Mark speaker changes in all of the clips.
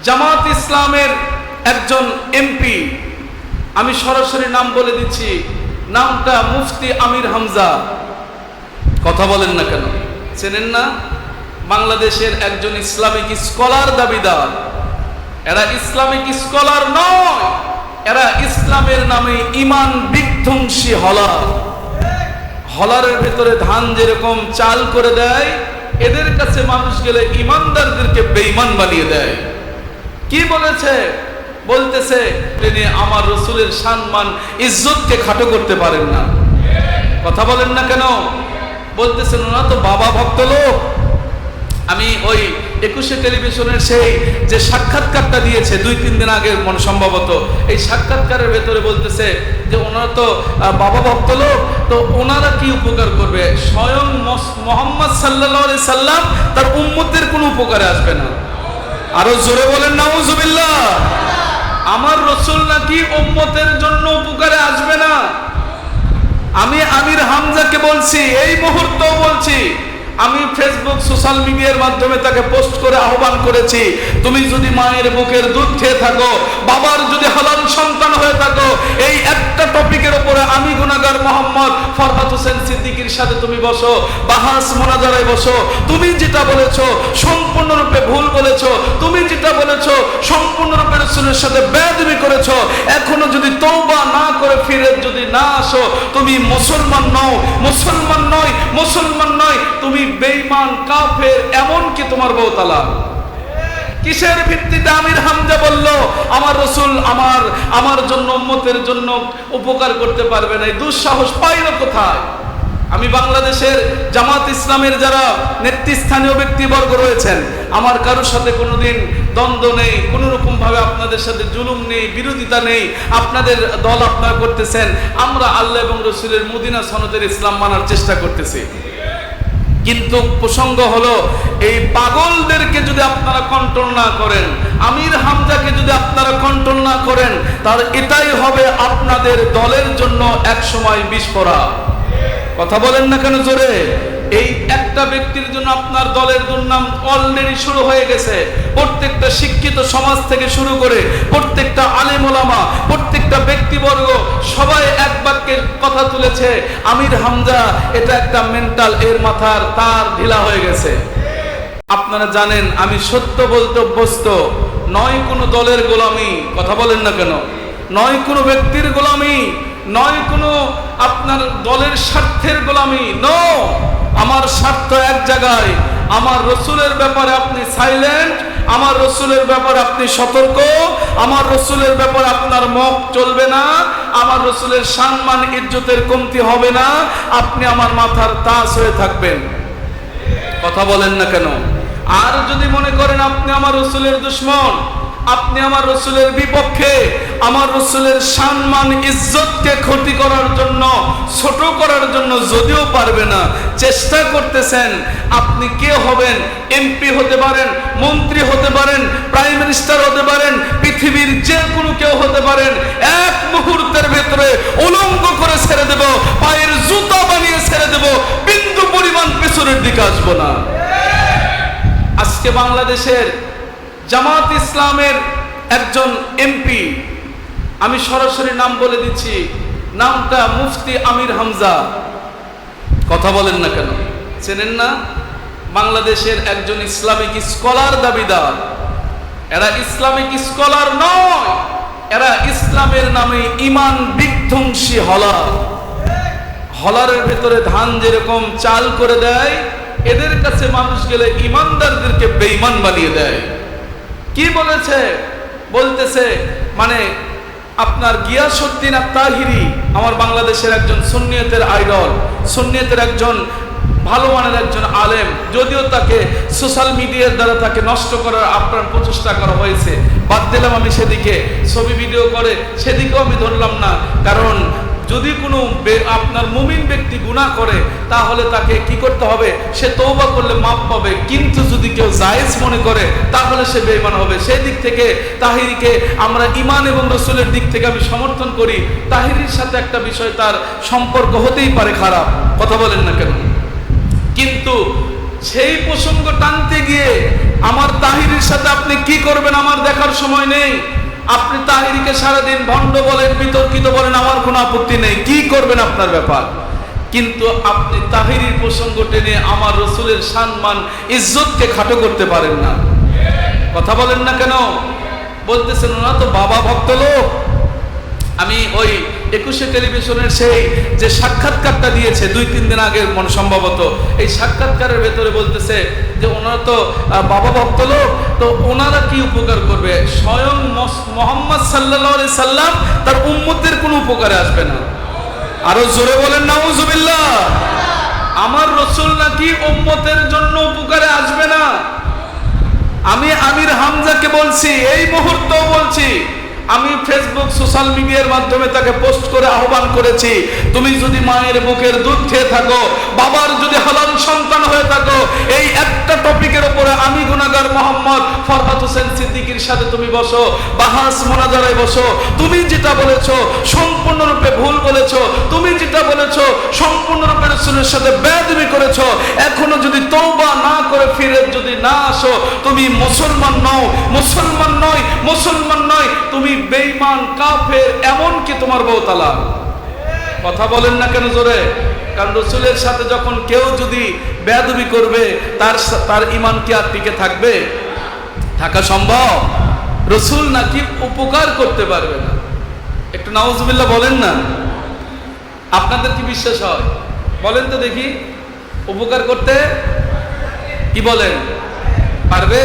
Speaker 1: জামাত ইসলামের একজন এমপি, আমি সরাসরি নাম বলে দিচ্ছি, নামটা মুফতি আমির হামজা। কথা বলেন না কেন? চেনেন না? বাংলাদেশের একজন ইসলামিক স্কলার দাবিদার। এরা ইসলামিক স্কলার নয়, এরা ইসলামের নামে ইমান বিধ্বংসী হলার। হলারের ভেতরে ধান যেরকম চাল করে দেয়, এদের কাছে মানুষ গেলে ইমানদারদেরকে বেঈমান বানিয়ে দেয়। কি বলেছে? বলতেছে তিনি আমার রসুলের সম্মান ইজ্জতকে খাটো করতে পারেন না। কথা বলেন না কেন? বলতেছেন ওনা তো বাবা ভক্ত লোক। আমি ওই 21 টেলিভিশনের সেই যে সাক্ষাৎকারটা দিয়েছে 2-3 দিন আগে মনে সম্ভবত, এই সাক্ষাৎকারের ভেতরে বলতেছে যে ওনারা তো বাবা ভক্ত লোক, তো ওনারা কি উপকার করবে? স্বয়ং মুহাম্মদ সাল্লাল্লাহু আলাইহি সাল্লাম তার উম্মতের কোনো উপকারে আসবে না। আরো জোরে বলেন নাউজুবিল্লাহ। আমার রসুল নাকি উম্মতের জন্য উপকারে আসবে না। আমি আমির হামজাকে বলছি, এই মুহূর্তেও বলছি, আমি ফেসবুক সোশ্যাল মিডিয়ার মাধ্যমে তাকে পোস্ট করে আহ্বান করেছি, তুমি যদি মায়ের বুকের দুধ খেয়ে থাকো, বাবার যদি হালাল সন্তান হয়ে থাকো, এই একটা টপিকের উপরে আমি গুনাহগার মোহাম্মদ ফরহাদ হোসেন সিদ্দিকীর সাথে তুমি বসো, বাহাস মোনাজারায় বসো। তুমি যেটা বলেছো সম্পূর্ণরূপে ভুল বলেছো, তুমি যেটা বলেছো সম্পূর্ণরূপে রাসূলের সাথে বেয়াদবি করেছো। এখনো যদি তওবা না করে ফিরে যদি না আসো, তুমি মুসলমান নও, মুসলমান নয়, মুসলমান নয়, তুমি বেঈমান, কাফের, এমনকি তোমার বউ তালাক। কিসের ভিত্তিতে আমির হামজা বলল আমার রাসূল আমার জন্য উম্মতের জন্য উপকার করতে পারবে না? এই দুঃসাহস পাইল কোথায়? আমি বাংলাদেশের জামাত ইসলামের যারা নেতৃস্থানীয় ব্যক্তিবর্গ রয়েছেন, আমার কারোর সাথে কোনোদিন দ্বন্দ্ব নেই, কোনো রকম ভাবে আপনাদের সাথে জুলুম নেই, বিরোধিতা নেই। আপনাদের দল আপনারা করতেছেন, আমরা আল্লাহ এবং রাসূলের মদিনা সনদের ইসলাম মানার চেষ্টা করতেছি। কিন্তু প্রসঙ্গ হলো, এই পাগলদেরকে যদি আপনারা কন্ট্রোল না করেন, আমির হামজাকে যদি আপনারা কন্ট্রোল না করেন, তাহলে এটাই হবে আপনাদের দলের জন্য এক সময় বিস্ফোরা। কথা বলেন না কেন জোরে? এই একটা ব্যক্তির জন্য আপনার দলের দুর্নাম অলরেডি শুরু হয়ে গেছে। প্রত্যেকটা শিক্ষিত সমাজ থেকে শুরু করে প্রত্যেকটা আলেম ওলামা, প্রত্যেকটা ব্যক্তিবর্গ সবাই এক বাক্যের কথা তুলেছে, আমির হামজা এটা একটা মেন্টাল, এর মাথার তার ঢিলা হয়ে গেছে। আপনারা জানেন আমি সত্য বলতে অভ্যস্ত নয়, কোনো দলের গোলামি। কথা বলেন না কেন? নয় কোনো ব্যক্তির গোলামি, নয় কোনো আপনার দলের স্বার্থের গোলামি। নো, আমার স্বার্থ এক জায়গায়, আমার রসুলের ব্যাপারে আপনি সাইলেন্ট, আমার রসুলের ব্যাপারে আপনি সতর্ক, আমার রসুলের ব্যাপারে আপনার মুখ চলবে না, আমার রসুলের সম্মান ইজ্জতের কমতি হবে না, আপনি আমার মাথার তাজ হয়ে থাকবেন। কথা বলেন না কেন? আর যদি মনে করেন আপনি আমার রসুলের দুশমন, আপনি আমার রসুলের বিপক্ষে, আমার রসুলের সম্মান ইজ্জতকে ক্ষতি করার জন্য, ছোট করার জন্য যদিও পারবে না, চেষ্টা করতেছেন, আপনি কে হবেন? এমপি হতে পারেন, মন্ত্রী হতে পারেন, প্রাইম মিনিস্টার হতে পারেন, পৃথিবীর যে কোনো কেউ হতে পারেন। এক মুহূর্তের ভেতরে উলঙ্গ করে ছেড়ে দেব, পায়ের জুতা বানিয়ে ছেড়ে দেব, বিন্দু পরিমাণ পেছনের দিকে আসবো না। আজকে বাংলাদেশের জামাত ইসলামের একজন এমপি, আমি সরাসরি নাম বলে দিচ্ছি, নামটা মুফতি আমির হামজা। কথা বলেন না কেন? চেনেন না? বাংলাদেশের একজন ইসলামিক স্কলার দাবিদার। এরা ইসলামিক স্কলার নয়, এরা ইসলামের নামে ইমান বিধ্বংসী হলার। হলারের ভেতরে ধান যেরকম চাল করে দেয়, এদের কাছে মানুষ গেলে ইমানদারদেরকে বেঈমান বানিয়ে দেয়। কি বলেছে? বলতেছে মানে আপনার গিয়াসউদ্দিন আত-তাহিরি আমার বাংলাদেশের একজন সুন্নিয়তের আইডল, সুন্নিয়তের একজন ভালো মানের একজন আলেম, যদিও তাকে সোশ্যাল মিডিয়ার দ্বারা তাকে নষ্ট করার আপ্রাণ প্রচেষ্টা করা হয়েছে। বাদ দিলাম আমি সেদিকে, ছবি ভিডিও করে সেদিকেও আমি ধরলাম না, কারণ যদি কোনো আপনার মুমিন ব্যক্তি গুনাহ করে তাহলে তাকে কি করতে হবে? সে তওবা করলে মাফ পাবে, কিন্তু যদি কেউ জায়েজ মনে করে তাহলে সে বেঈমান হবে। সেই দিক থেকে তাহিরিকে আমরা ঈমান এবং রাসূলের দিক থেকে আমি সমর্থন করি। তাহিরির সাথে একটা বিষয়, তার সম্পর্ক হতেই পারে খারাপ, কথা বলেন না কেন? কিন্তু সেই প্রসঙ্গ টানতে গিয়ে আমার তাহিরির সাথে আপনি কি করবেন আমার দেখার সময় নেই। আপনি তাহিরিকে সারাদিন ভণ্ড বলেন, বিতর্কিত বলেন, আমার কোনো আপত্তি নেই, কি করবেন আপনার ব্যাপার। কিন্তু আপনি তাহিরির প্রসঙ্গ টেনে আমার রসুলের সম্মান ইজ্জতকে খাটো করতে পারেন না। কথা বলেন না কেন? বলতেছেন ওনা তো বাবা ভক্ত লোক। আমি ওই 21 টেলিভিশনের সেই যে সাক্ষাৎকারটা দিয়েছে 2-3 দিন আগে মনে সম্ভবত, এই সাক্ষাৎকারের ভেতরে বলতেছে যে ওনারা তো বাবা ভক্ত লোক, তো ওনারা কি উপকার করবে? স্বয়ং মুহাম্মদ সাল্লাল্লাহু আলাইহি সাল্লাম তার উম্মতের কোনো উপকারে আসবে না। আরো জোরে বলেন নাউজুবিল্লাহ। আমার রসুল নাকি উম্মতের জন্য উপকারে আসবে না। আমি আমির হামজাকে বলছি, এই মুহূর্তেও বলছি, আমি ফেসবুক সোশ্যাল মিডিয়ার মাধ্যমে তাকে পোস্ট করে আহ্বান করেছি, তুমি যদি মায়ের বুকের দুধ খেয়ে থাকো, বাবার যদি হালাল সন্তান হয়ে থাকো, এই একটা টপিকের উপরে আমি গুনাহগার মোহাম্মদ ফরহাদ হোসেন সিদ্দিকীর সাথে তুমি বসো, বাহাস মোনাজারায় বসো। তুমি যেটা বলেছো সম্পূর্ণরূপে ভুল বলেছো, তুমি যেটা বলেছো সম্পূর্ণরূপে রাসূলের সাথে বেয়াদবি করেছো। এখনো যদি তওবা না করে ফিরে যদি না আসো, তুমি মুসলমান নও, মুসলমান নয়, মুসলমান নয়, তুমি বেঈমান, কাফের, এমনকি তোমার বউ তালাক। কথা বলেন না কেন জোরে? কারণ রসুলের সাথে যখন কেউ যদি বেয়াদবি করবে, তার ঈমান কি আর টিকে থাকবে? থাকা সম্ভব? রসুল নাকি উপকার করতে পারবে না। একটু নাউজুবিল্লাহ বলেন না। আপনাদের কি বিশ্বাস হয়? বলেন তো দেখি, উপকার করতে কি বলেন? পারবে?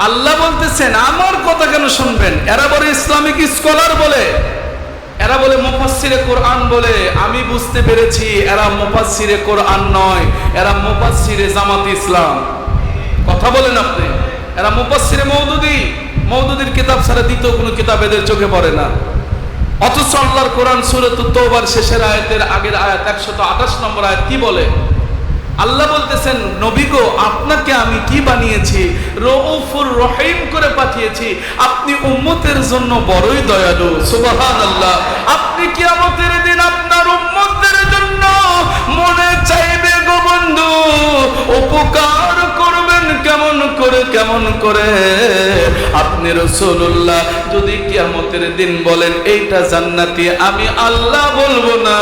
Speaker 1: আল্লাহ বলতেছেন, আমার কথা কেন শুনবেন? এরা বলে ইসলামিক স্কলার বলে, এরা বলে মুফাসসিরে কোরআন বলে। আমি বুঝতে পেরেছি এরা মুফাসসিরে কোরআন নয়, এরা মুফাসসিরে জামাত ইসলাম। কথা বলেন আপনি, এরা মুফাসসিরে মওদুদির কিতাব ছাড়া দ্বিতীয় কোনো কিতাব এদের চোখে পড়ে না। অথচ আল্লাহর কোরআন সূরাতুত তাওবার শেষের আয়াতের আগের আয়াত 128 নম্বর আয়াত কি বলে? আল্লাহ বলতেছেন, নবী গো, আপনাকে আমি কি বানিয়েছি? রউফুর রহিম করে পাঠিয়েছি। আপনি উম্মতের জন্য বড়ই দয়ালু। সুবহানাল্লাহ। আপনি কিয়ামতের দিন আপনার উম্মতদের জন্য মনে চাইবে গো বন্ধু, উপকার করবেন কেমন করে, কেমন করে? আপনি রাসূলুল্লাহ যদি কিয়ামতের দিন বলেন এইটা জান্নাতি, আমি আল্লাহ বলবো না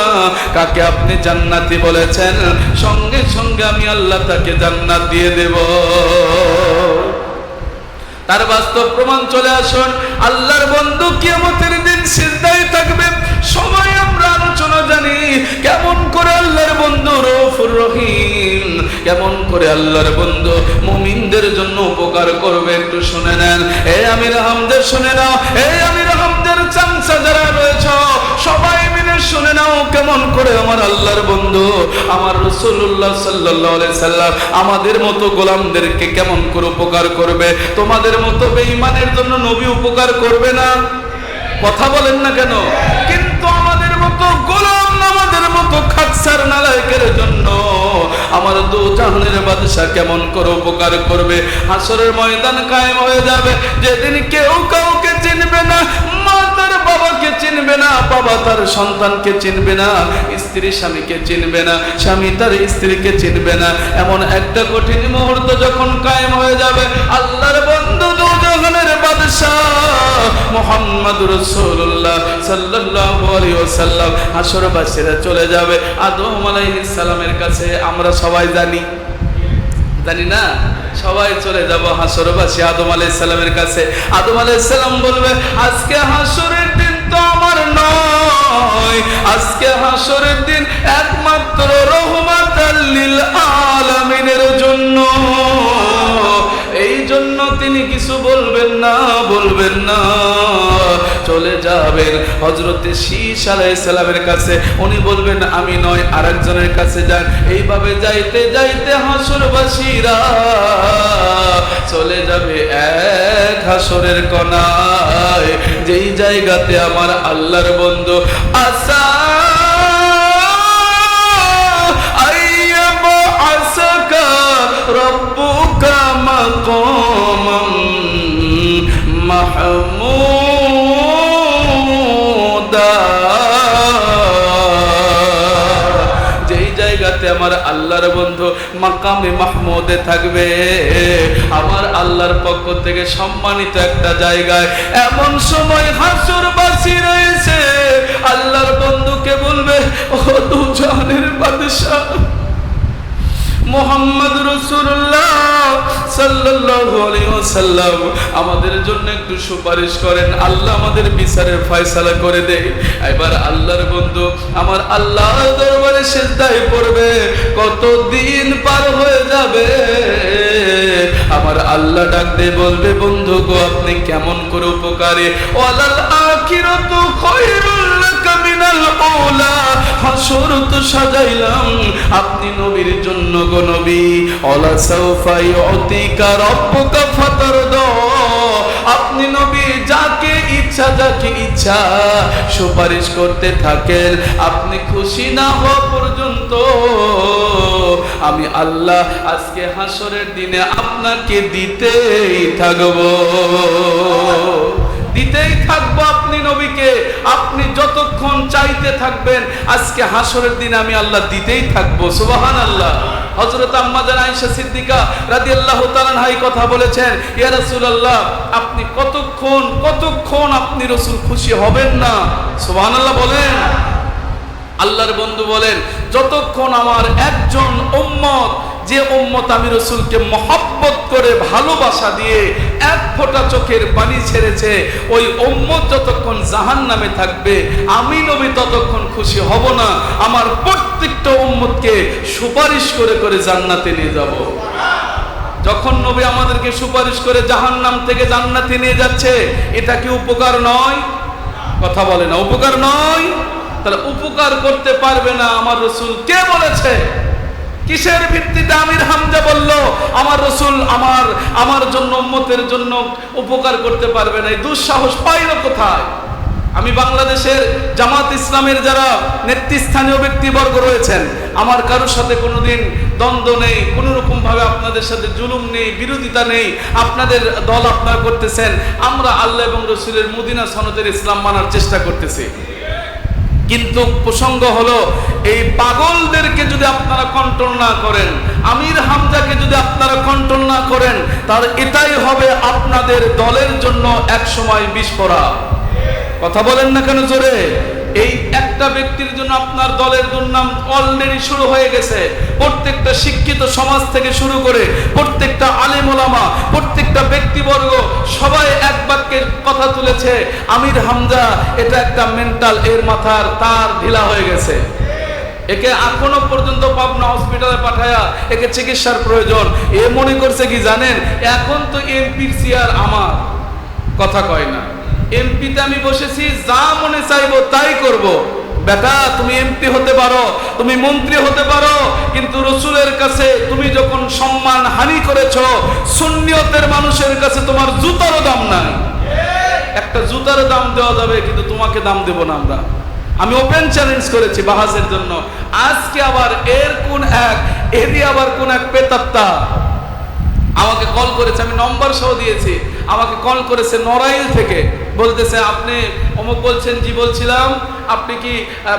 Speaker 1: কাকে আপনি জান্নাতি বলেছেন, সঙ্গে সঙ্গে আমি আল্লাহ তাকে জান্নাত দিয়ে দেব। তার বাস্তব প্রমাণ চলে আসুন। আল্লাহর বন্ধু কিয়ামতের দিন সিজদায় থাকবে। সবাই আমরা আলোচনা জানি কেমন করে আল্লাহর বন্ধু রউফুর রহিম, কেমন করে আল্লাহর বন্ধু মুমিনদের জন্য উপকার করবে। একটু শুনে নেন। এই আমির হামদের শুনে নাও, এই আমির হামদের চামচা যারা রয়েছে সবাই মিলে শুনে নাও, কেমন করে আমার আল্লাহর বন্ধু আমার রাসূলুল্লাহ সাল্লাল্লাহু আলাইহি সাল্লাম আমাদের মতো গোলামদেরকে কেমন করে উপকার করবে। তোমাদের মতো বেঈমানের জন্য নবী উপকার করবে না? কথা বলেন না কেন? কিন্তু আমাদের মতো গোলাম, আমাদের মতো খাকসার নালায়েকের জন্য আমার দু জাহানের বাদশা কেমন করে উপকার করবে। হাসরের ময়দান কায়েম হয়ে যাবে, যেদিন কেউ কাউকে চিনবে না। মা তার বাবাকে চিনবে না, বাবা তার সন্তানকে চিনবে না, স্ত্রী স্বামীকে চিনবে না, স্বামী তার স্ত্রীকে চিনবে না। এমন একটা কঠিন মুহূর্ত যখন কায়েম হয়ে যাবে, আল্লাহর বন্ধু দু জাহানের বাদশা মুহাম্মদুর রাসূলুল্লাহ সাল্লাল্লাহু আলাইহি ওয়াসাল্লাম হাসরবাসীরা চলে যাবে আদম আলাইহিস সালামের কাছে। আমরা সবাই জানি না? সবাই চলে যাব হাসরবাসী আদম আলাইহিস সালামের কাছে। আদম আলাইহিস সালাম বলবে, আজকে হাসরের দিন তো আমার নয়, আজকে হাসরের দিন একমাত্র রহমাতাল লিল আলামিনের জন্য। এই জন্য তিনি কিছু বলবেন না, চলে যাবেন হযরতে শীশ আলাইহিস সালামের কাছে। উনি বলবেন, আমি নয়, আরেকজনের কাছে যান। এইভাবে যাইতে যাইতে হাসরবাসীরা চলে যাবে এক হাসরের কোণায়, যেই জায়গাতে আমার আল্লাহর বন্ধু আসা আইয়াবা আসাকা রব্বুকা মাকামান মাহমুদা। যেই জায়গাতে আমার আল্লাহর বন্ধু মাকামে মাহমুদে থাকবে, আমার আল্লাহর পক্ষ থেকে সম্মানিত একটা জায়গায়। এমন সময় হাসরবাসী রয়েছে, আল্লাহর বন্ধুকে বলবে, ও দু জাহানের বাদশা মুহাম্মদ রাসূলুল্লাহ সাল্লাল্লাহু আলাইহি ওয়াসাল্লাম, আমাদের জন্য একটু সুপারিশ করেন, আল্লাহ আমাদের বিচারের ফয়সালা করে দেয়। এবার আল্লাহর বন্ধু আমার আল্লাহর দরবারে সিজদায় পড়বে, কত দিন পার হয়ে যাবে, আমার আল্লাহ ডাক দিয়ে বলবে, বন্ধু গো আপনি কেমন করে উপকারী, ওয়ালাল আখিরাতু খায়রুল লাকা মিনাল উলা, হাসর তো সাজাইলাম আপনি নবীর জন্য গো নবী, ওয়ালা সাওফা ইউতিকা রাব্বুকা ফাতারদা, আপনি নবী যাকে ইচ্ছা সুপারিশ করতে থাকেন, আপনি খুশি না হওয়া পর্যন্ত আমি আল্লাহ আজকে হাসরের দিনে আপনাকে দিতেই থাকবো, দিতেই থাকবো আপনি নবীকে, আপনি যতক্ষণ চাইতে থাকবেন আজকে হাসরের দিনে আমি আল্লাহ দিতেই থাকবো। সুবহানাল্লাহ। হযরত আম্মা জান আয়েশা সিদ্দিকা রাদিয়াল্লাহু তাআলা আনহা কথা বলেছেন, ইয়া রাসূলুল্লাহ আপনি কতক্ষণ আপনি রাসূল খুশি হবেন না? সুবহানাল্লাহ বলেন। আল্লাহর বন্ধু বলেন, যতক্ষণ আমার একজন উম্মত, যে উম্মত আমি রাসূলকে মহব্বত করে ভালোবাসা দিয়ে এক ফোঁটা চোখের পানি ছেড়েছে, ওই উম্মত যতক্ষণ জাহান্নামে থাকবে আমি নবী ততক্ষণ খুশি হব না, আমার প্রত্যেকটা উম্মতকে সুপারিশ করে করে জান্নাতে নিয়ে যাব। যখন নবী আমাদেরকে সুপারিশ করে জাহান্নাম থেকে জান্নাতে নিয়ে যাচ্ছে, এটা কি উপকার নয়? কথা বলে না, উপকার নয়? তাহলে উপকার করতে পারবে না আমার রাসূল কে বলেছে? কিসের ভিত্তিতে আমির হামজা বলল আমার রাসূল আমার জন্য উম্মতের জন্য উপকার করতে পারবে না? এই দুঃসাহস পাইল কোথায়? আমি বাংলাদেশের জামাত ইসলামের যারা নেতৃস্থানীয় ব্যক্তিবর্গ রয়েছেন, আমার কারোর সাথে কোনোদিন দ্বন্দ্ব নেই, কোনো রকম ভাবে আপনাদের সাথে জুলুম নেই, বিরোধিতা নেই, আপনাদের দল আপনারা করতেছেন, আমরা আল্লাহ এবং রাসূলের মদিনা সনদের ইসলাম মানার চেষ্টা করতেছি। কিন্তু প্রসঙ্গ হলো, এই পাগলদেরকে যদি আপনারা কন্ট্রোল না করেন, আমির হামজাকে যদি আপনারা কন্ট্রোল না করেন, তাহলে এটাই হবে আপনাদের দলের জন্য এক সময় বিস্ফোরা। কথা বলেন না কেন জোরে? এই একটা ব্যক্তির জন্য আপনার দলের দুর্নাম অলরেডি শুরু হয়ে গেছে। প্রত্যেকটা শিক্ষিত সমাজ থেকে শুরু করে প্রত্যেকটা আলেম ওলামা, প্রত্যেকটা ব্যক্তিবর্গ সবাই এক বাক্যের কথা তুলেছে, আমির হামজা এটা একটা মেন্টাল, এর মাথার তার ঢিলা হয়ে গেছে, একে এখনো পর্যন্ত পাবনা হসপিটালে পাঠায়া একে চিকিৎসার প্রয়োজন। এ মনে করছে কি জানেন, এখন তো এমপির চেয়ার আমার, কথা কয় না, এমপিতে আমি বসেছি, যা মনে চাইবো তাই করব। বেটা তুমি এমপি হতে পারো, তুমি মন্ত্রী হতে পারো, কিন্তু রাসূলের কাছে তুমি যখন সম্মান হানি করেছো, সুন্নিয়তের মানুষের কাছে তোমার জুতারও দাম নাই। একটা জুতারও দাম দেওয়া যাবে, কিন্তু তোমাকে দাম দেব না আমরা। আমি ওপেন চ্যালেঞ্জ করেছি বাহাসের জন্য। আজকে আবার এরই আবার কোন এক পেতাত্তা আমাকে কল করেছে, আমি নম্বর সহ দিয়েছি, আমাকে কল করেছে নড়াইল থেকে, বলতেছে আপনি অমুক বলছেন, জি বলছিলাম, আপনি কি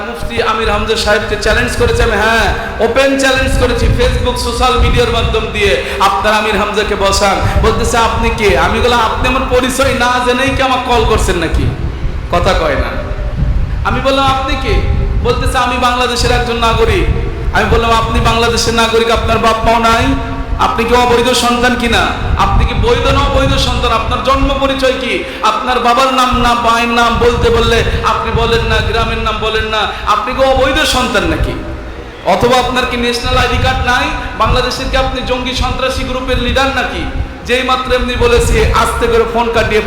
Speaker 1: মুফতি আমির হামজা সাহেবকে চ্যালেঞ্জ করেছে? আমি হ্যাঁ ওপেন চ্যালেঞ্জ করেছি, ফেসবুক সোশ্যাল মিডিয়ার মাধ্যম দিয়ে আপনার আমির হামজাকে বসান। বলতেছে আপনি কে? আমি বললাম আপনি আমার পরিচয় না জেনেই কি আমাকে কল করছেন নাকি? কথা কয় না। আমি বললাম আপনি কে? বলতেছে আমি বাংলাদেশের একজন নাগরিক। আমি বললাম আপনি বাংলাদেশের নাগরিক, আপনার বাপ মাও নাই, আপনি কি অবৈধ সন্তান কিনা? আপনি কি বৈধ না অবৈধ সন্তান? আপনার জন্ম পরিচয় কি? আপনার বাবার নাম না মায়ের নাম বলতে বললে আপনি বলেন না, গ্রামের নাম বলেন না, আপনি কি অবৈধ সন্তান নাকি? অথবা আপনার কি ন্যাশনাল আইডি কার্ড নাই? বাংলাদেশের কি আপনি জঙ্গি সন্ত্রাসী গ্রুপের লিডার নাকি? যেই মাত্র এমনি বলেছি, আস্তে করে ফোন কাটিয়ে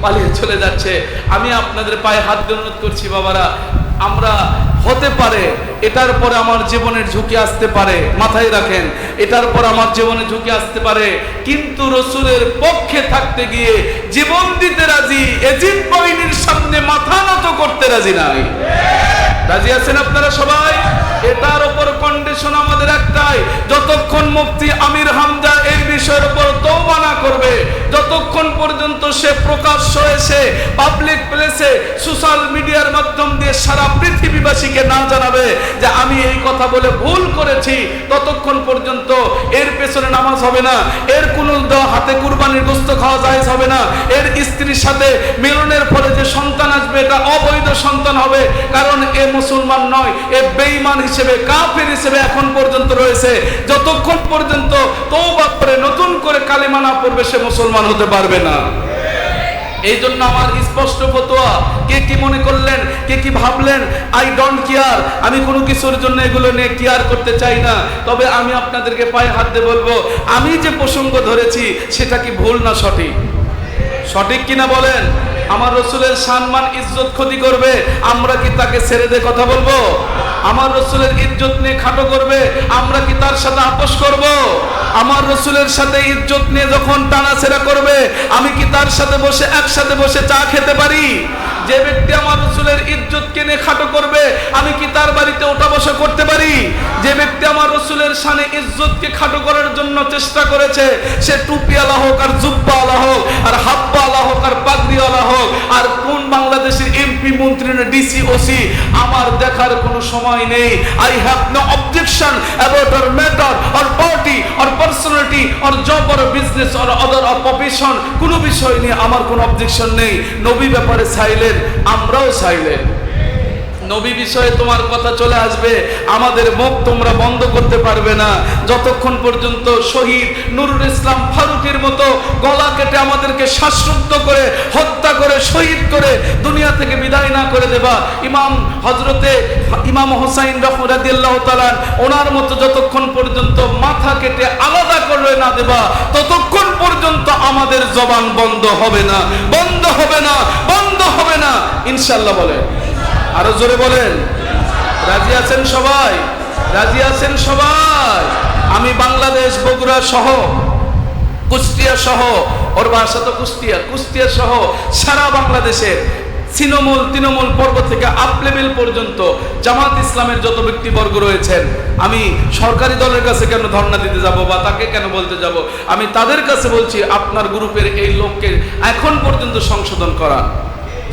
Speaker 1: পালিয়ে চলে যাচ্ছে। আমি আপনাদের পায়ে হাত দিয়ে অনুরোধ করছি বাবারা, আমরা হতে পারে এটার পরে আমার জীবনের ঝুঁকি আসতে পারে, মাথায় রাখেন, এটার পর আমার জীবনে ঝুঁকি আসতে পারে, কিন্তু রাসূলের পক্ষে থাকতে গিয়ে জীবন দিতে রাজি, এজিদ বাহিনীর সামনে মাথা নত করতে রাজি নাই। রাজি আছেন আপনারা সবাই? এটার উপর কন্ডিশন আমাদের একটাই, যতক্ষণ মুফতি আমির হামজা এই বিষয়ের উপর তওবা না করবে, যতক্ষণ পর্যন্ত বসে প্রকাশ্য এসে পাবলিক প্লেসে সোশ্যাল মিডিয়ার মাধ্যম দিয়ে সারা পৃথিবীবাসীকে না জানাবে যে আমি এই কথা বলে ভুল করেছি, ততক্ষণ পর্যন্ত এর পেছনে নামাজ হবে না, এর কোনো হাতে কুরবানির গোশত খাওয়া জায়েজ হবে না, এর স্ত্রীর সাথে মিলনের ফলে যে সন্তান আসবে এটা অবৈধ সন্তান হবে, কারণ এ মুসলমান নয়, এ বেঈমান হিসেবে, কাফের হিসেবে এখন পর্যন্ত রয়েছে। যতক্ষণ পর্যন্ত তওবা করে নতুন করে কালিমা না পড়বে সে মুসলমান হতে পারবে না। এই জন্য আমার স্পষ্ট ফতোয়া, কে কি মনে করলেন, কে কি ভাবলেন, আই ডোন্ট কেয়ার, আমি কোনো কিছুর জন্য এগুলো নিয়ে কেয়ার করতে চাই না। তবে আমি আপনাদেরকে পায়ে হাত দিয়ে বলবো, আমি যে প্রসঙ্গ ধরেছি সেটা কি ভুল না সঠিক? সঠিক কিনা বলেন? আমার রসুলের সম্মান ইজ্জত ক্ষতি করবে, আমরা কি তাকে ছেড়ে দিয়ে কথা বলবো? আমার রসুলের ইজ্জত নিয়ে খাটো করবে, আমরা কি তার সাথে আপোষ করব? আমার রসুলের সাথে ইজ্জত নিয়ে যখন টানাছেড়া করবে, আমি কি তার সাথে বসে একসাথে বসে চা খেতে পারি? যে ব্যক্তি আমার রসুলের ইজ্জতকে নিয়ে খাটো করবে, আমি কি তার বাড়িতে ওঠা বসা করতে পারি? যে ব্যক্তি আমার রসুলের শানে ইজ্জতকে খাটো করার জন্য চেষ্টা করেছে, সে টুপিওয়ালা হোক আর জুব্বাওয়ালা হোক আর হাব্বাওয়ালা হোক আর পাগড়িওয়ালা হোক আর কোন বাংলাদেশের এমপি মন্ত্রী না ডিসি ওসি, আমার দেখার কোনো সময় নেই। I have no objection about our matter or party or personality or job or business or other or profession, কোনো বিষয় নিয়ে আমার কোনো অবজেকশন নেই। নবী ব্যাপারে সাইলেন্ট, আমরাও সাইলেন্ট। নবী বিষয়ে তোমার কথা চলে আসবে, আমাদের মুখ তোমরা বন্ধ করতে পারবে না যতক্ষণ পর্যন্ত শহীদ নুরুল ইসলাম ফারুকের মতো গলা কেটে আমাদেরকে শ্বাসরুদ্ধ করে হত্যা করে শহীদ করে দুনিয়া থেকে বিদায় না করে দেবা। ইমাম হোসাইন রাদিয়াল্লাহু তাআলা ওনার মতো যতক্ষণ পর্যন্ত মাথা কেটে আলাদা করে না দেবা, ততক্ষণ পর্যন্ত আমাদের জবান বন্ধ হবে না, বন্ধ হবে না, বন্ধ হবে না, ইনশাআল্লাহ। বলে আরো জোরে বলেন, রাজি আছেন সবাই? রাজি আছেন সবাই? আমি বাংলাদেশ বগুড়া সহ কুষ্টিয়া সহ, ওর বাসা তো কুষ্টিয়া সহ সারা বাংলাদেশের তৃণমূল পর্ব থেকে আপ লেভেল পর্যন্ত জামাত ইসলামের যত ব্যক্তিবর্গ রয়েছেন, আমি সরকারি দলের কাছে কেন ধর্ণা দিতে যাব বা তাকে কেন বলতে যাব? আমি তাদের কাছে বলছি, আপনার গ্রুপের এই লোককে এখন পর্যন্ত সংশোধন করা।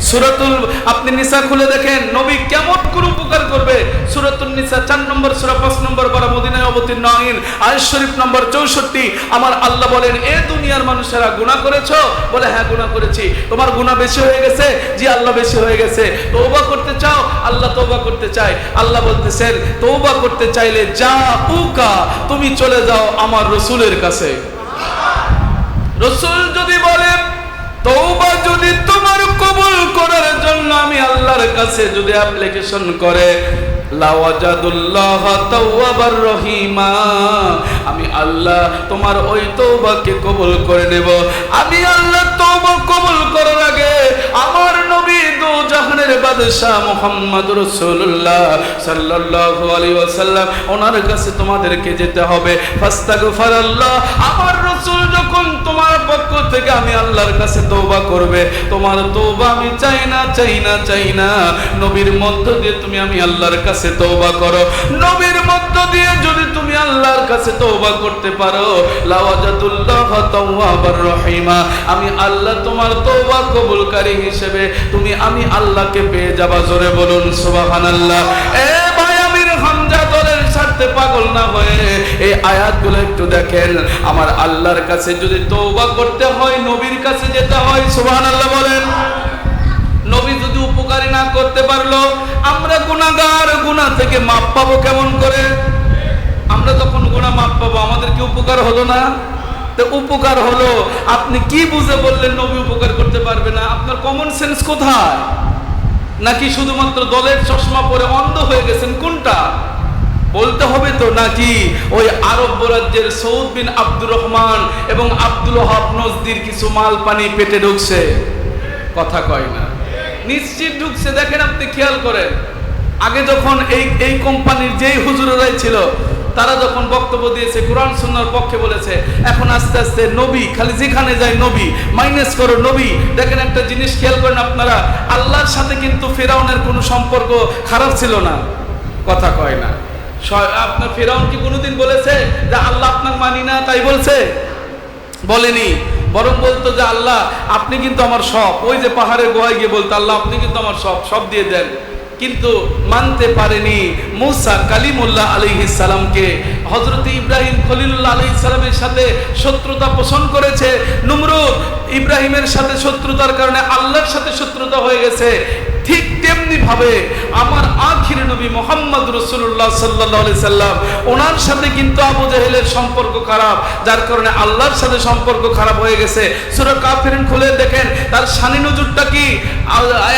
Speaker 1: সূরাতুল আপনি নিসা খুলে দেখেন, নবী কেমন করে উপকার করবে। সূরাতুন নিসা 4 নম্বর সূরা 5 নম্বর পারা মদিনায় অবতীর্ণ আইন আয়াত শরীফ নম্বর 64। আমার আল্লাহ বলেন, এ দুনিয়ার মানুষেরা গুনাহ করেছো? বলে হ্যাঁ গুনাহ করেছি। তোমার গুনাহ বেশি হয়ে গেছে? জি আল্লাহ বেশি হয়ে গেছে। তওবা করতে চাও? আল্লাহ তওবা করতে চায়। আল্লাহ বলতেছেন, তওবা করতে চাইলে জাউকা, তুমি চলে যাও আমার রাসূলের কাছে। রাসূল যদি বলে তওবা যদি তোমার কবুল করার জন্য আমি আল্লাহর কাছে যদি অ্যাপ্লিকেশন করে, লাওয়াজাদুল্লাহ তাওয়াবার রহিমা, আমি আল্লাহ তোমার ওই তওবাকে কবুল করে নেব। আমি আল্লাহ তওবা কবুল করার আগে আমার নবী দু জাহানের বাদশা মুহাম্মদুর রাসূলুল্লাহ সাল্লাল্লাহু আলাইহি ওয়াসাল্লাম ওনার কাছে তোমাদেরকে যেতে হবে। ফাস্তাগফিরুল্লাহ, আমার রাসূল যখন তোমার পক্ষ থেকে আমি আল্লাহর কাছে তওবা করবে, তোমার তওবা আমি চাই না। নবীর মধ্য দিয়ে তুমি আমি আল্লাহর কাছে তওবা করো। নবীর মধ্য দিয়ে যদি তুমি আল্লাহর কাছে তওবা করতে পারো, লাওয়াজাদুল্লাহ তাওয়াবার রহিমা, আমি আল্লাহ তোমার তওবা কবুলকারী হিসেবে তুমি আমি আল্লাহকে পেয়ে যাবা। জোরে বলুন সুবহানাল্লাহ। এ ভাই আমির হামজা দলের স্বার্থে পাগল না হয়ে এই আয়াতগুলো একটু দেখেন। আমার আল্লাহর কাছে যদি তওবা করতে হয়, নবীর কাছে যেতে হয়। সুবহানাল্লাহ বলেন। নবী যদি উপকারী না করতে পারলো, আমরা গুনাহগার, গুনাহ থেকে মাপ পাবো কেমন করে? আমরা যখন গুনাহ মাপ পাবো, আমাদের কি উপকার হলো না? তো উপকার হলো। আপনি কি বুঝে বললেন নবী উপকার করতে পারবে না? আপনার কমন সেন্স কোথায়? নাকি শুধুমাত্র দলের চশমা পরে অন্ধ হয়ে গেছেন? কোনটা বলতে হবে তো? নাকি ওই আরব রাজ্যের সৌদ বিন আব্দুর রহমান এবং আব্দুল ওয়াহাব নজদির কিছু মাল পানি পেটে ঢুকছে? কথা কয় না, নিশ্চিত ঢুকছে। দেখেন, আপনি খেয়াল করেন, আগে যখন এই কোম্পানির যেই হুজুরেরাই ছিল, তারা যখন বক্তব্য দিয়েছে কোরআন সুন্নাহর পক্ষে বলেছে, এখন আস্তে আস্তে নবী, খালি যেখানে যায় নবী, মাইনাস করো নবী। দেখেন একটা জিনিস খেয়াল করেন আপনারা, আল্লাহর সাথে কিন্তু ফিরাউনের কোনো সম্পর্ক খারাপ ছিল না। কথা কয় না। আপনার ফিরাউন কি কোনোদিন বলেছে যে আল্লাহ আপনাকে মানি না তাই বলছে? বলেনি। বরং বলতো যে আল্লাহ আপনি কিন্তু আমার সব, ওই যে পাহাড়ের গুহায় গিয়ে বলতো আল্লাহ আপনি কিন্তু আমার সব, সব দিয়ে দেন। কিন্তু মানতে পারেনি মুসা কালিমুল্লাহ আলাইহিস সালামকে। হযরত ইব্রাহিম খলিলুল্লাহ আলাইহিস সালামের সাথে শত্রুতা পোষণ করেছে নমরুদ, ইব্রাহিমের সাথে শত্রুতার কারণে আল্লাহর সাথে শত্রুতা হয়ে গেছে। ঠিক তেমনি ভাবে আমার আখির নবী মুহাম্মদ রাসূলুল্লাহ সাল্লাল্লাহু আলাইহি সাল্লাম, ওনার সাথে কিন্তু আবু জাহেলের সম্পর্ক খারাপ, যার কারণে আল্লাহর সাথে সম্পর্ক খারাপ হয়ে গেছে। সূরা কাফিরুন খুলে দেখেন তার শানি নজুরটা কি।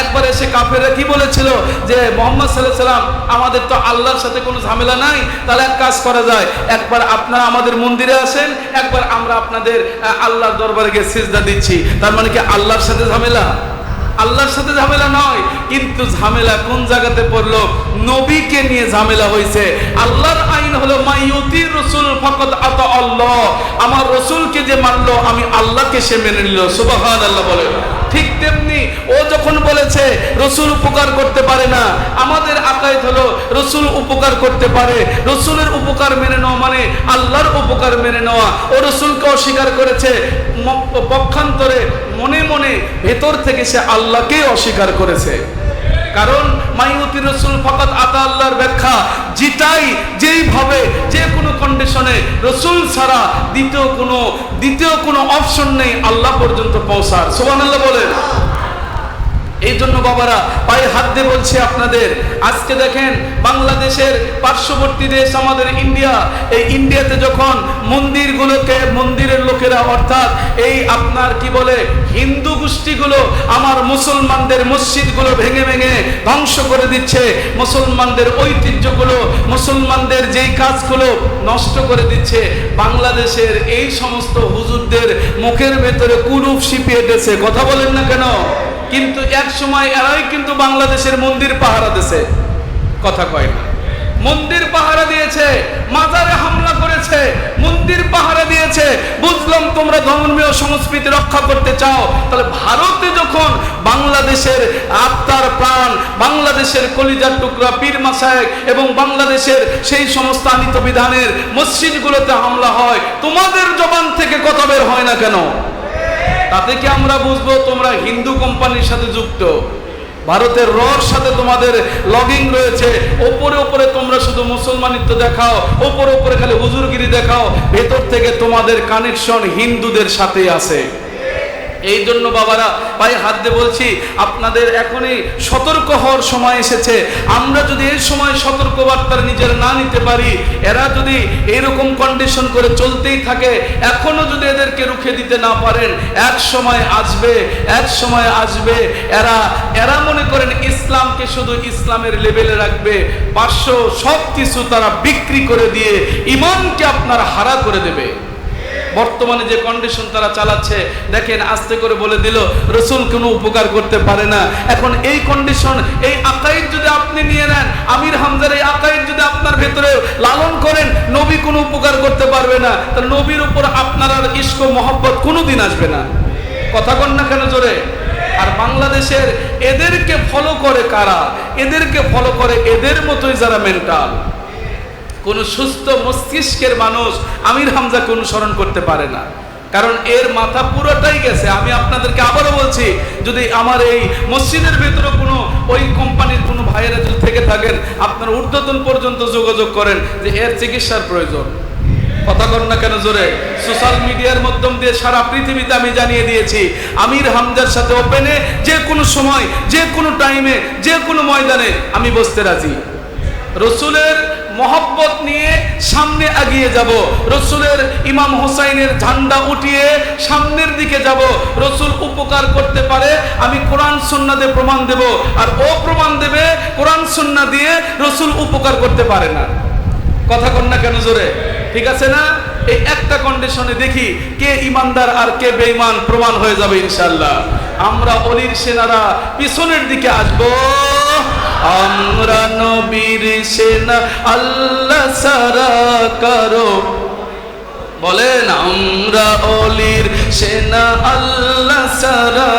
Speaker 1: একবার এসে কাফেররা কি বলেছিল যে মুহাম্মদ সাল্লাল্লাহু আলাইহি সাল্লাম আমাদের তো আল্লাহর সাথে কোনো ঝামেলা নাই, তাহলে এক কাজ করা যায়, একবার আপনারা আমাদের মন্দিরে আসেন, একবার আমরা আপনাদের আল্লাহর দরবারে গিয়ে সিজদা দিচ্ছি। তার মানে কি আল্লাহর সাথে ঝামেলা? আল্লাহর সাথে ঝামেলা নয়, কিন্তু ঝামেলা কোন জায়গাতে পড়লো? নবীকে নিয়ে ঝামেলা হয়েছে। আল্লাহর আইন হলো মাইয়ুতির রাসূল ফাকাদ আতা আল্লাহ, আমার রাসূলকে যে মানলো আমি আল্লাহকে সে মেনে নিল। সুবহানাল্লাহ বলে। ঠিক তেমনি ও যখন বলেছে রাসূল উপকার করতে পারে না, আমাদের আকায়েদ হলো রাসূল উপকার করতে পারে। রাসূলের উপকার মেনে নেওয়া মানে আল্লাহর উপকার মেনে নেওয়া। ও রাসূলকে অস্বীকার করেছে, পক্ষান্তরে মনে মনে ভেতর থেকে সে আল্লাহকে অস্বীকার করেছে। কারণ মাইয়ুতির রাসূল ফাকাত আতা আল্লাহর ব্যাখ্যা, যেইভাবে যে কোনো কন্ডিশনে রাসূল ছাড়া দ্বিতীয় কোনো অপশন নেই আল্লাহ পর্যন্ত পৌঁছার। সুবহানাল্লাহ বলেন। এই জন্য বাবারা পায়ে হাত দিয়ে বলছি আপনাদের, আজকে দেখেন বাংলাদেশের পার্শ্ববর্তী দেশ আমাদের ইন্ডিয়া, এই ইন্ডিয়াতে যখন মন্দিরের লোকেরা অর্থাৎ এই আপনার কি বলে হিন্দু গোষ্ঠীগুলো আমার মুসলমানদের মসজিদগুলো ভেঙে ভেঙে ধ্বংস করে দিচ্ছে, মুসলমানদের ঐতিহ্যগুলো, মুসলমানদের যেই কাজগুলো নষ্ট করে দিচ্ছে, বাংলাদেশের এই সমস্ত হুজুরদের মুখের ভেতরে কুলুপ শিপিয়ে দিয়েছে। কথা বলেন না কেন? কিন্তু এক সময় এরাই কিন্তু বাংলাদেশের মন্দির পাহারা দিয়েছে, কথা কয় না। মন্দির পাহারা দিয়েছে, মাজারে হামলা করেছে, মন্দির পাহারা দিয়েছে। বুঝলাম তোমরা ধর্মীয় সংস্কৃতি রক্ষা করতে চাও, তাহলে ভারতে যখন বাংলাদেশের আত্মার প্রাণ, বাংলাদেশের কলিজার টুকরা পীর মাশায়েখ এবং বাংলাদেশের সেই সমস্ত আনিত বিধানের মসজিদগুলোতে হামলা হয়, তোমাদের জবান থেকে কথা বের হয় না কেন? তাতে কি আমরা বুঝবো তোমরা হিন্দু কোম্পানির সাথে যুক্ত, ভারতের রর সাথে তোমাদের লগিং রয়েছে, ওপরে তোমরা শুধু মুসলমানিত্ব দেখাও, ওপরে খালি হুজুরগিরি দেখাও, ভেতর থেকে তোমাদের কানেকশন হিন্দুদের সাথে আছে। এই জন্য বাবারা পায়ে হাত দিয়ে বলছি আপনাদের এখনই সতর্ক হওয়ার সময় এসেছে। আমরা যদি এই সময় সতর্কবার্তা নিজেরা না নিতে পারি, এরা যদি এইরকম কন্ডিশন করে চলতেই থাকে, এখনো যদি এদেরকে রুখে দিতে না পারেন, এক সময় আসবে এরা মনে করেন ইসলামকে শুধু ইসলামের লেভেলে রাখবে, পার্শ্ব সব কিছু তারা বিক্রি করে দিয়ে ইমানকে আপনার হারা করে দেবে। বর্তমানে যে কন্ডিশন তারা চালাচ্ছে দেখেন, আস্তে করে বলে দিল রাসূল কোনো উপকার করতে পারে না। এখন এই কন্ডিশন, এই আকাইদ যদি আপনি নিয়ে নেন, আমির হামজার এই আকাইদ যদি আপনার ভেতরে লালন করেন, নবী কোনো উপকার করতে পারবে না, তাহলে নবীর উপর আপনার আর ইশক মহব্বত কোনোদিন আসবে না। কথা কন না কেন জোরে? আর বাংলাদেশের এদেরকে ফলো করে কারা? এদেরকে ফলো করে এদের মতোই যারা মেন্টাল, কোন সুস্থ মস্তিষ্কের মানুষ আমির হামজাকে অনুসরণ করতে পারে না, কারণ এর মাথা পুরোটাই গেছে। আমি আপনাদেরকে আবারও বলছি, যদি আমার এই মসজিদের ভেতরে কোনো ওই কোম্পানির কোনো ভাইয়েরা যদি থেকে থাকেন, আপনারা ঊর্ধ্বতন পর্যন্ত যোগাযোগ করেন যে এর চিকিৎসার প্রয়োজন। কথা কর না কেন জোরে? সোশ্যাল মিডিয়ার মাধ্যম দিয়ে সারা পৃথিবীতে আমি জানিয়ে দিয়েছি, আমির হামজার সাথে ওপেনে যে কোনো সময়, যে কোনো টাইমে, যে কোনো ময়দানে আমি বসতে রাজি। রসুলের মহব্বত নিয়ে সামনে এগিয়ে যাব, রসুলের ইমাম হোসাইনের ঝান্ডা উঠিয়ে সামনের দিকে যাব। রসুল উপকার করতে পারে, আমি কোরআন সুন্নাহ দিয়ে প্রমাণ দেব, আর ও প্রমাণ দেবে কোরআন সুন্নাহ দিয়ে রসুল উপকার করতে পারে না। কথা কন না কেন জোরে? ঠিক আছে না? এই একটা কন্ডিশনে দেখি কে ইমানদার আর কে বেঈমান প্রমাণ হয়ে যাবে ইনশাআল্লাহ। আমরা অলির সেনারা পিছনের দিকে আসবো, আমরা নবীর সেনা আল্লাহ সারা কারো, বলেন আমরা অলির সেনা আল্লাহ সারা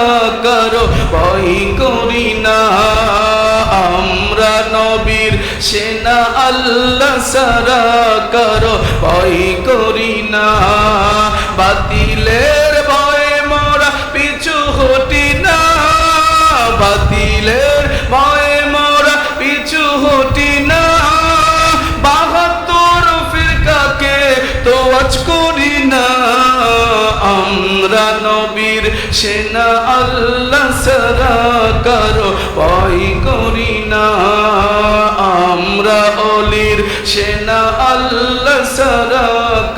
Speaker 1: কারো ভয় করি না, আমরা নবীর সেনা আল্লাহ সারা কারো ভয় করি না, বাতিলের ভয় সেনা আল্লাহ ছাড়া কারো ভয় করি না। আমরা অলির সেনা আল্লাহ ছাড়া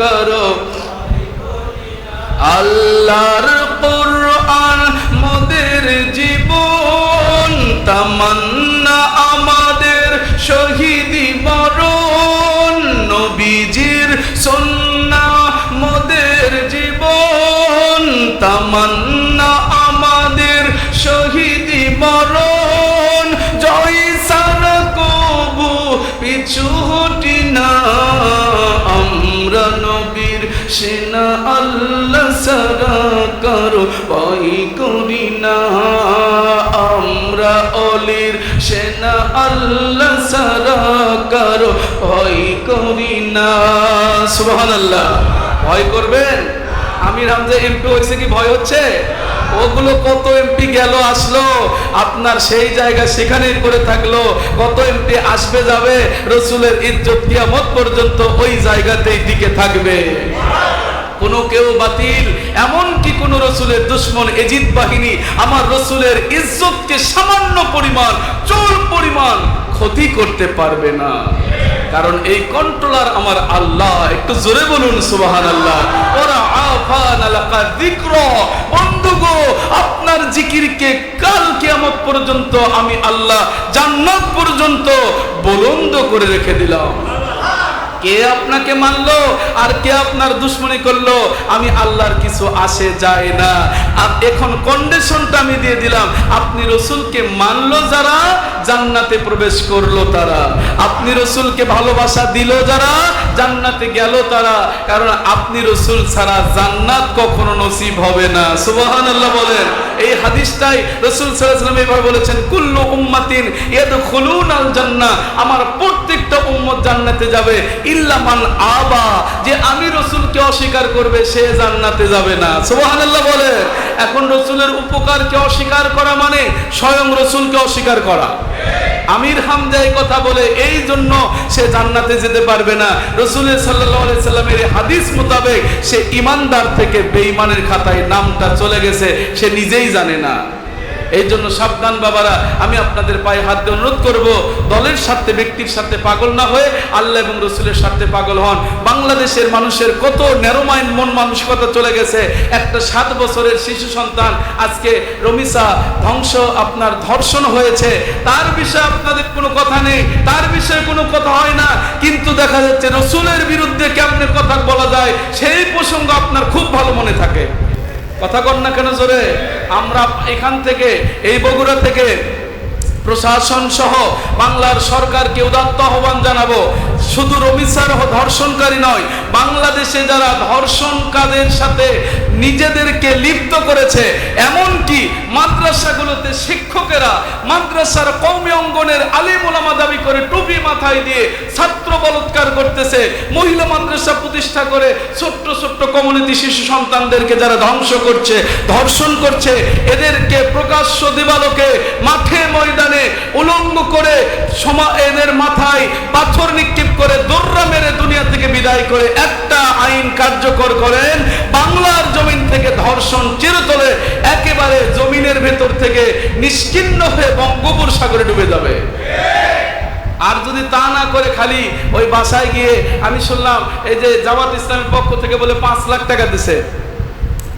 Speaker 1: কারো আল্লাহর কুরআন মোদের জীবন, তামান্না আমাদের শহীদি মরণ। নবীজির সুন্নাহ মোদের জীবন, তামান্না আমাদের শহীদি মরণ। জয় সারা কবু পিছু হটি না। আমরা নবীর সেনা আল্লাহ ছাড়া কারো ভয় করি না। আমরা অলির সেনা আল্লাহ ছাড়া কারো ভয় করি না। সুবহানাল্লাহ। ভয় করবেন? আমির হামজা এমপি হয়েছে কি ভয় হচ্ছে? ওগুলো কত এমপি গেল আসলো, আপনার সেই জায়গা সেখানেই পড়ে থাকলো। কত এমপি আসবে যাবে, রসুলের ইজ্জত কিয়ামত পর্যন্ত ওই জায়গাতেই টিকে থাকবে। কোনো কেউ বাতিল, এমন কি কোন রসুলের দুশ্মন এজিদ বাহিনী আমার রসুলের ইজ্জতকে সামান্য পরিমাণ, চোর পরিমাণ ক্ষতি করতে পারবে না। কারণ এই কন্ট্রোলার আমার আল্লাহ। একটু জোরে বলুন সুবহানাল্লাহ। ওরা আফান আলাকা যিকর। বন্ধুগো, আপনার জিকিরকে কাল কিয়ামত পর্যন্ত আমি আল্লাহ জান্নাত পর্যন্ত বুলন্দ করে রেখে দিলাম। কে আপনাকে মানলো আর কে আপনার দুশ্মনী করলো, আমি আল্লাহর কিছু আসে যায় না। আর এখন কন্ডিশনটা আমি দিয়ে দিলাম, আপনি রসুলকে মানলো যারা, জান্নাতে প্রবেশ করলো তারা। আপনি রসুলকে ভালোবাসা দিল যারা, জান্নাতে গেল তারা। কারণ আপনি রসুল ছাড়া জান্নাত কখনো নসিব হবে না। সুবহানাল্লাহ বলেন। এই হাদিসটাই রসুল সাল্লাল্লাহু আলাইহি ওয়াসাল্লাম এভাবে বলেছেন, কুল্লু উম্মাতিন ইয়াদখুলুনাল জান্নাহ। আমার প্রত্যেকটা উম্মত জান্নাতে যাবে, ইল্লা মান আবা। যে আমি রসুলকে অস্বীকার করবে সে জান্নাতে যাবে না। সুবহানাল্লাহ বলে। এখন রসুলের উপকারকে অস্বীকার করা মানে স্বয়ং রসুলকে অস্বীকার করা। আমির হামজা এই কথা বলে এই জন্য সে জান্নাতে যেতে পারবে না। রসুলের সাল্লাল্লাহু আলাইহি সাল্লামের হাদিস মোতাবেক সে ইমানদার থেকে বেঈমানের খাতায় নামটা চলে গেছে, সে নিজেই জানে না। এই জন্য সাবধান বাবারা, আমি আপনাদের পায়ে হাত দিয়ে অনুরোধ করব, দলের স্বার্থে ব্যক্তির স্বার্থে পাগল না হয়ে আল্লাহ এবং রসুলের স্বার্থে পাগল হন। বাংলাদেশের মানুষের কত ন্যারোমাইন্ড মন মানসিকতা চলে গেছে। একটা 7 বছরের শিশু সন্তান আজকে রমিসা ধ্বংস, আপনার ধর্ষণ হয়েছে, তার বিষয়ে আপনাদের কোনো কথা নেই, তার বিষয়ে কোনো কথা হয় না। কিন্তু দেখা যাচ্ছে রসুলের বিরুদ্ধে কেমনে কথা বলা যায় সেই প্রসঙ্গ আপনার খুব ভালো মনে থাকে। কথা কর না কেন জোরে? আমরা এখান থেকে, এই বগুড়া থেকে প্রশাসন সহ বাংলার সরকারকে উদাত্ত আহ্বান জানাবো, শুধু রমিসার ধর্ষণকারী নয়, বাংলাদেশে যারা ধর্ষণকারীদের সাথে নিজেদেরকে লিপ্ত করেছে, এমনকি মাদ্রাসাগুলোতে শিক্ষকেরা মাদ্রাসার কওমি অঙ্গনের আলিম ওলামা দাবি করে টুপি মাথায় দিয়ে ছাত্র বলৎকার করতেছে, মহিলা মাদ্রাসা প্রতিষ্ঠা করে ছোট্ট ছোট্ট কমিউনিটি শিশু সন্তানদেরকে যারা ধ্বংস করছে, ধর্ষণ করছে, এদেরকে প্রকাশ্য দিবালোকে মাঠে ময়দানে উলঙ্গ করে এদের মাথায় পাথর নিক্ষেপ করে দৌড়া মেরে দুনিয়া থেকে বিদায় করে একটা আইন কার্যকর করেন। বাংলার জমিন থেকে ধর্ষণ চিরতরে একেবারে জমিনের ভেতর থেকে নিষ্কিন্ন হয়ে বঙ্গোপসাগরে ডুবে যাবে। আর যদি তা না করে খালি ওই বাসায় গিয়ে, আমি শুনলাম এই যে জামাত ইসলামের পক্ষ থেকে বলে 5 লাখ টাকা দিছে।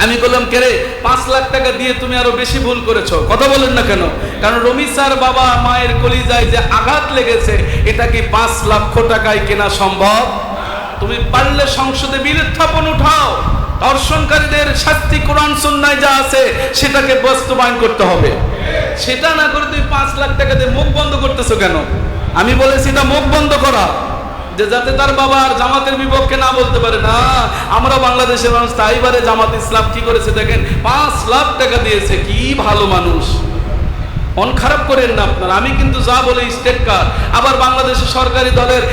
Speaker 1: আমি বললাম, কে রে 5 লাখ টাকা দিয়ে তুমি আরো বেশি ভুল করেছো। কথা বলেন না কেন? কারণ রমিসার বাবা মায়ের কলিজায় যে আঘাত লেগেছে, এটা কি 5 লক্ষ টাকায় কেনা সম্ভব? তুমি পারলে সংসদে বিল উত্থাপন উঠাও, ধর্ষণকারীদের শাস্তি কোরআন সুন্নায় যা আছে সেটাকে বাস্তবায়ন করতে হবে। সেটা না করে তুমি 5 লাখ টাকা দিয়ে মুখ বন্ধ করতেছো কেন? আমি বলেছি এটা মুখ বন্ধ করা, যে যাতে তার বাবা আর জামাতের বিপক্ষে না বলতে পারে। না, আমরা বাংলাদেশের মানুষ তাই বারে জামাত ইসলাম কি করেছে দেখেন, 5 লাখ টাকা দিয়েছে। কি ভালো মানুষ, মন খারাপ করেন না আপনারা। আমি কিন্তু যা বলে স্টেট কার। আবার বাংলাদেশের সরকারি দলের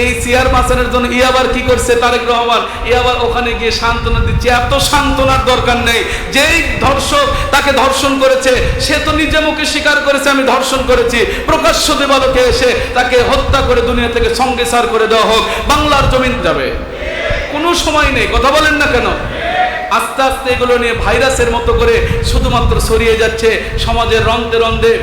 Speaker 1: এই চেয়ার বাঁচানোর জন্য আবার কি করছে তারেক রহমান, আবার ওখানে গিয়ে সান্ত্বনা দিচ্ছে। এত সান্ত্বনার দরকার নেই। যেই ধর্ষক তাকে ধর্ষণ করেছে সে তো নিজে মুখে স্বীকার করেছে আমি ধর্ষণ করেছি। প্রকাশ্য দেবালোকে এসে তাকে হত্যা করে দুনিয়া থেকে সংসার করে দেওয়া হোক, বাংলার জমিন যাবে, কোনো সময় নেই। কথা বলেন না কেন? আস্তে আস্তে এগুলো নিয়ে ভাইরাসের মতো করে শুধুমাত্র ছড়িয়ে যাচ্ছে সমাজের রন্ধে রন্ধে।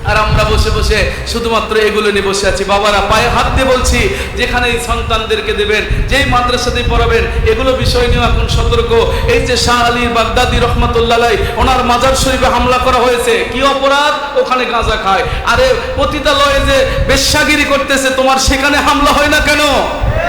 Speaker 1: আর আমরা বসে বসে শুধুমাত্র এগুলো নিয়ে বসে আছি। বাবারা, পায়ে হাত দিয়ে বলছি, যেখানে এই সন্তানদেরকে দেবেন, যেই মাদ্রাসাতে পড়াবেন, এগুলো বিষয় নিয়ে এখন সতর্ক। এই যে শাহ আলী বাগদাদি রহমাতুল্লাহ আলাইহি, ওনার মাজার শরীফে হামলা করা হয়েছে, কি অপরাধ? ওখানে গাঁজা খায়। আরে পতিতালয়ে যে বেশ্যাগিরি করতেছে, তোমার সেখানে হামলা হয় না কেন?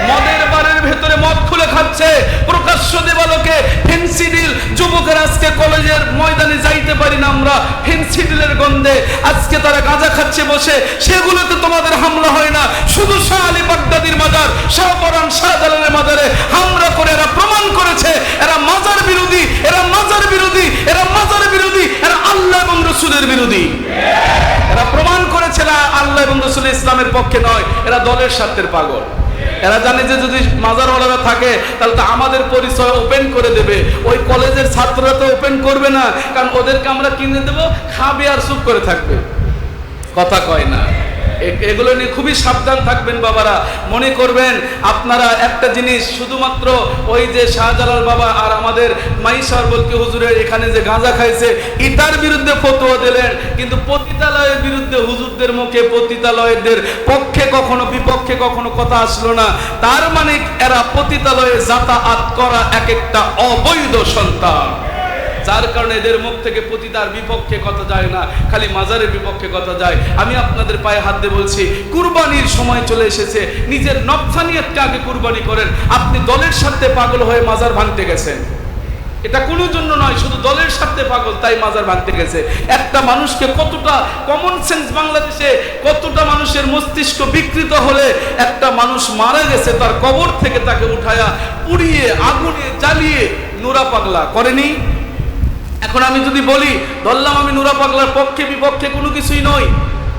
Speaker 1: মদের বারের ভেতরে মদ খুলে খাচ্ছে, প্রকাশ্য দেবালোকে ফেন্সিডিল। যুবকের আজকে কলেজের ময়দানে যাইতে পারি না আমরা, ফেন্সিডিলের গন্ধে আজকে তারা গাঁজা খাচ্ছে বসে, সেগুলোতে তোমাদের হামলা হয় না। শুধু শাহ আলী বাগদাদির মাজার, শাহপরান শাহজালালের মাজারে হামলা করে এরা প্রমাণ করেছে এরা মাজার বিরোধী, এরা মাজার বিরোধী, এরা মাজার বিরোধী, এরা আল্লাহ এবং রসুলের বিরোধী। এরা প্রমাণ করেছে এরা আল্লাহ এবং রসুল ইসলামের পক্ষে নয়, এরা দলের স্বার্থের পাগল। এরা জানে যে যদি মাজারওয়ালারা থাকে তাহলে তো আমাদের পরিচয় ওপেন করে দেবে, ওই কলেজের ছাত্ররা তো ওপেন করবে না, কারণ ওদেরকে আমরা কিনে দেবো, খাবে আর চুপ করে থাকবে, কথা কয় না। এগুলো নিয়ে খুবই সাবধান থাকবেন বাবারা। মনে করবেন আপনারা একটা জিনিস, শুধুমাত্র ওই যে শাহজালাল বাবা আর আমাদের মাইশার বলকে হুজুরের এখানে যে গাঁজা খাইছে এটার বিরুদ্ধে ফতোয়া দিলেন, কিন্তু পতিতালয়ের বিরুদ্ধে হুজুরদের মুখে পতিতালয়ের পক্ষে কখনো বিপক্ষে কখনো কথা আসলো না। তার মানে এরা পতিতালয়ে যাতায়াত করা এক একটা অবৈধ সন্তান, যার কারণে এদের মুখ থেকে পতিতার বিপক্ষে কথা যায় না, খালি মাজারের বিপক্ষে কথা যায়। আমি আপনাদের পায়ে হাত দিয়ে বলছি, কুরবানির সময় চলে এসেছে, নিজের নফসানিয়তকে আগে কুরবানি করেন। আপনি দলের সাথে পাগল হয়ে মাজার ভাঙতে গেছেন, এটা কোনো জন্য নয়, শুধু দলের সাথে পাগল তাই মাজার ভাঙতে গেছে। একটা মানুষকে কতটা কমন সেন্স বাংলাদেশে, কতটা মানুষের মস্তিষ্ক বিকৃত হলে একটা মানুষ মারা গেছে, তার কবর থেকে তাকে উঠায়া পুড়িয়ে আগুনে জ্বালিয়ে নুরা পাগলা করেনি। এখন আমি যদি বলি ধরলাম আমি নুরা পাগলার পক্ষে বিপক্ষে কোনো কিছুই নই,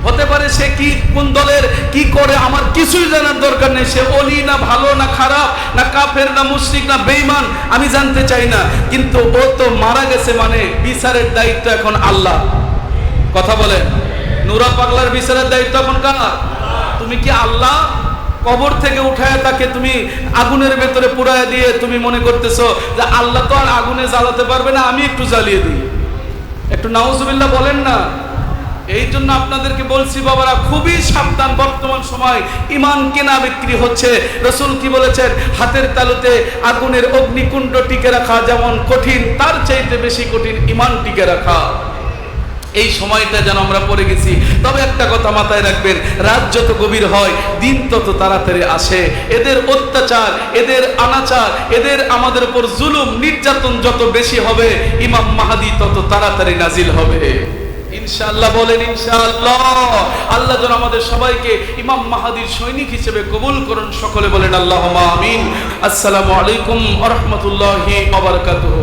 Speaker 1: হতে পারে সে কি কোন দলের কি করে আমার কিছুই জানার দরকার নেই, সে ওলি না ভালো না খারাপ না কাফের না মুশরিক না বেঈমান আমি জানতে চাই না, কিন্তু ও তো মারা গেছে, মানে বিচারের দায়িত্ব এখন আল্লাহ। কথা বলেন, নুরা পাগলার বিচারের দায়িত্ব এখন কার? তুমি কি আল্লাহ কবর থেকে উঠায় তাকে তুমি আগুনের ভেতরে পুরায় দিয়ে তুমি মনে করতেছো যে আল্লাহ তো আর আগুনে জ্বালাতে পারবে না, আমি একটু জ্বালিয়ে দিই? একটু নাউজুবিল্লাহ বলেন না। এই জন্য আপনাদেরকে বলছি বাবারা, খুবই সাবধান। বর্তমান সময় ইমান কেনা বিক্রি হচ্ছে। রাসূল কি বলেছেন? হাতের তালুতে আগুনের অগ্নিকুণ্ড টিকে রাখা যেমন কঠিন, তার চাইতে বেশি কঠিন ইমান টিকে রাখা। এই সময়টা যেন আমরা পড়ে গেছি। তবে একটা কথা মাথায় রাখবেন, রাত যত গভীর হয় দিন তত তাড়াতাড়ি আসে। এদের অত্যাচার, এদের অনাচার, এদের আমাদের উপর জুলুম নির্যাতন যত বেশি হবে, ইমাম মাহদী তত তাড়াতাড়ি নাজিল হবে ইনশাআল্লাহ। বলেন ইনশাআল্লাহ। আল্লাহ যেন আমাদের সবাইকে ইমাম মাহদীর সৈনিক হিসেবে কবুল করুন। সকলে বলেন আল্লাহুম্মা আমিন। আসসালামু আলাইকুম ওয়া রাহমাতুল্লাহি ওয়া বারাকাতুহু।